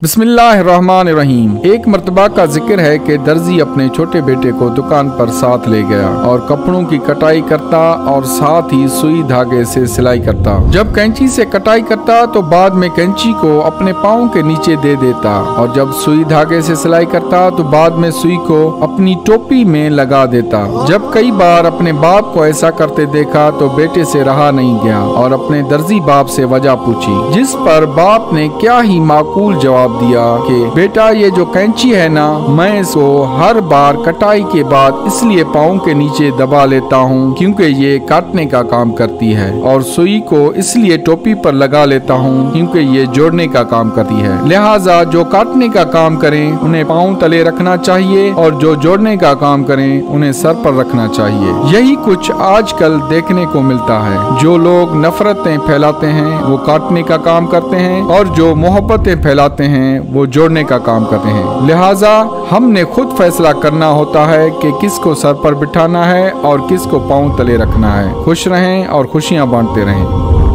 बिस्मिल्लाहिर्रहमानिर्रहीम। एक मर्तबा का जिक्र है कि दर्जी अपने छोटे बेटे को दुकान पर साथ ले गया और कपड़ों की कटाई करता और साथ ही सुई धागे से सिलाई करता। जब कैंची से कटाई करता तो बाद में कैंची को अपने पाँव के नीचे दे देता और जब सुई धागे से सिलाई करता तो बाद में सुई को अपनी टोपी में लगा देता। जब कई बार अपने बाप को ऐसा करते देखा तो बेटे से रहा नहीं गया और अपने दर्जी बाप से वजह पूछी, जिस पर बाप ने क्या ही माकूल जवाब दिया कि बेटा, ये जो कैंची है ना, मैं इसको हर बार कटाई के बाद इसलिए पाँव के नीचे दबा लेता हूँ क्योंकि ये काटने का काम करती है, और सुई को इसलिए टोपी पर लगा लेता हूँ क्योंकि ये जोड़ने का काम करती है। लिहाजा जो काटने का काम करें उन्हें पाँव तले रखना चाहिए और जो जोड़ने का काम करें उन्हें सर पर रखना चाहिए। यही कुछ आजकल देखने को मिलता है। जो लोग नफरतें फैलाते हैं वो काटने का काम करते हैं और जो मोहब्बतें फैलाते हैं वो जोड़ने का काम करते हैं। लिहाजा हमने खुद फैसला करना होता है कि किसको सर पर बिठाना है और किसको पाँव तले रखना है। खुश रहें और खुशियां बांटते रहें।